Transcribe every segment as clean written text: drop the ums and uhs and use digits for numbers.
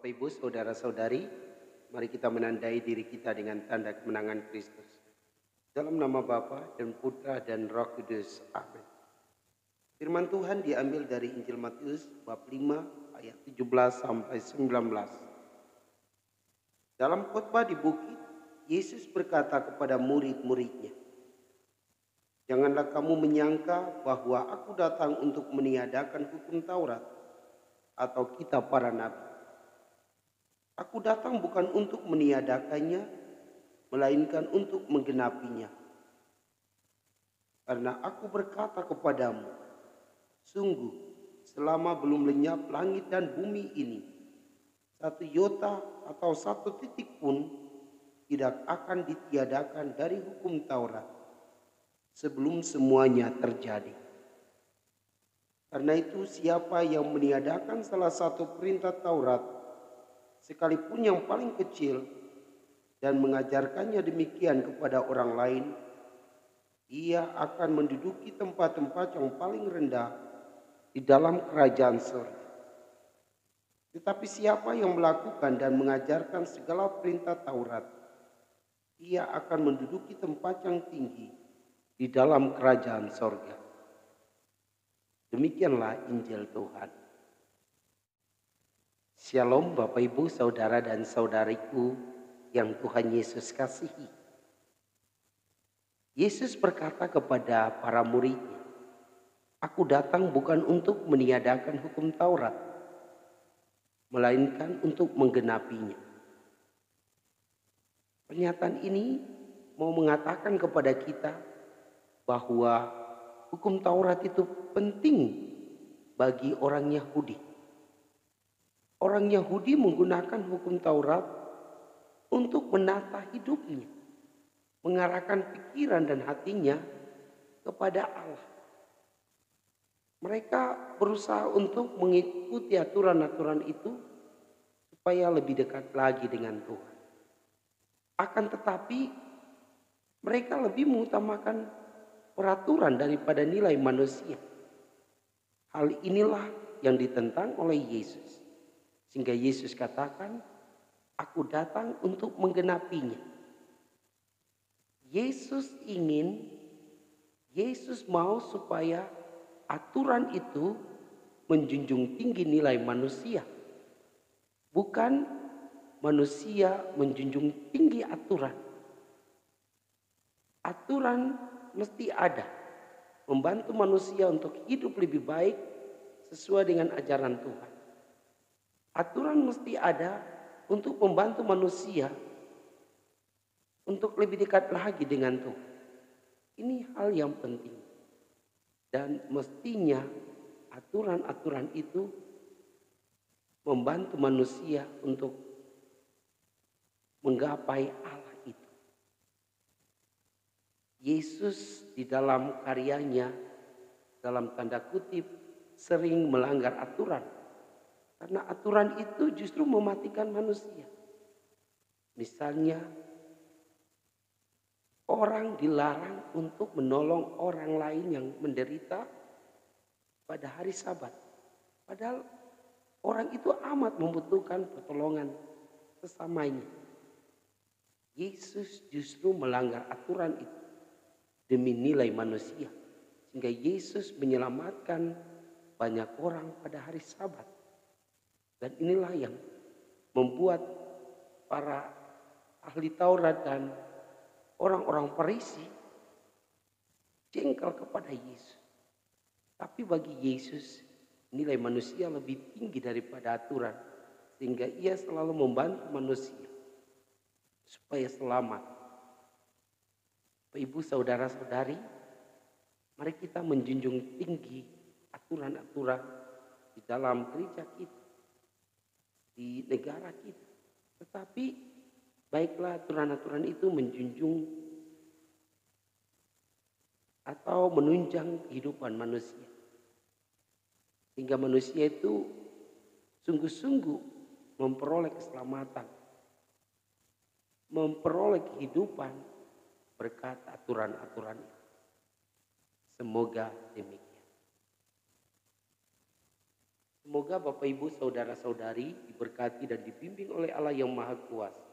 Bapak Ibu, saudara-saudari, mari kita menandai diri kita dengan tanda kemenangan Kristus. Dalam nama Bapa dan Putra dan Roh Kudus. Amin. Firman Tuhan diambil dari Injil Matius bab 5 ayat 17 sampai 19. Dalam khotbah di bukit, Yesus berkata kepada murid-muridnya, "Janganlah kamu menyangka bahwa aku datang untuk meniadakan hukum Taurat atau kitab para nabi. Aku datang bukan untuk meniadakannya, melainkan untuk menggenapinya. Karena aku berkata kepadamu, sungguh selama belum lenyap langit dan bumi ini, satu iota atau satu titik pun tidak akan ditiadakan dari hukum Taurat sebelum semuanya terjadi. Karena itu siapa yang meniadakan salah satu perintah Taurat, sekalipun yang paling kecil, dan mengajarkannya demikian kepada orang lain, ia akan menduduki tempat-tempat yang paling rendah di dalam kerajaan surga. Tetapi siapa yang melakukan dan mengajarkan segala perintah Taurat, ia akan menduduki tempat yang tinggi di dalam kerajaan surga." Demikianlah Injil Tuhan. Shalom Bapak Ibu, saudara dan saudariku yang Tuhan Yesus kasihi. Yesus berkata kepada para muridnya, "Aku datang bukan untuk meniadakan hukum Taurat, melainkan untuk menggenapinya." Pernyataan ini mau mengatakan kepada kita bahwa hukum Taurat itu penting bagi orang Yahudi. Orang Yahudi menggunakan hukum Taurat untuk menata hidupnya, mengarahkan pikiran dan hatinya kepada Allah. Mereka berusaha untuk mengikuti aturan-aturan itu supaya lebih dekat lagi dengan Tuhan. Akan tetapi mereka lebih mengutamakan peraturan daripada nilai manusia. Hal inilah yang ditentang oleh Yesus. Sehingga Yesus katakan, "Aku datang untuk menggenapinya." Yesus mau supaya aturan itu menjunjung tinggi nilai manusia. Bukan manusia menjunjung tinggi aturan. Aturan mesti ada, membantu manusia untuk hidup lebih baik sesuai dengan ajaran Tuhan. Aturan mesti ada untuk membantu manusia untuk lebih dekat lagi dengan Tuhan. Ini hal yang penting. Dan mestinya aturan-aturan itu membantu manusia untuk menggapai Allah itu. Yesus di dalam karyanya, dalam tanda kutip, sering melanggar aturan. Karena aturan itu justru mematikan manusia. Misalnya, orang dilarang untuk menolong orang lain yang menderita pada hari Sabat. Padahal orang itu amat membutuhkan pertolongan sesamanya. Yesus justru melanggar aturan itu demi nilai manusia. Sehingga Yesus menyelamatkan banyak orang pada hari Sabat. Dan inilah yang membuat para ahli Taurat dan orang-orang Farisi jengkel kepada Yesus. Tapi bagi Yesus nilai manusia lebih tinggi daripada aturan. Sehingga ia selalu membantu manusia supaya selamat. Bapak Ibu, saudara-saudari, mari kita menjunjung tinggi aturan-aturan di dalam gereja kita, di negara kita. Tetapi baiklah aturan-aturan itu menjunjung atau menunjang kehidupan manusia. Sehingga manusia itu sungguh-sungguh memperoleh keselamatan, memperoleh kehidupan berkat aturan-aturan itu. Semoga demikian. Semoga Bapak Ibu Saudara-saudari diberkati dan dibimbing oleh Allah yang Maha Kuasa.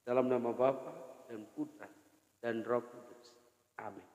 Dalam nama Bapa dan Putra dan Roh Kudus. Amin.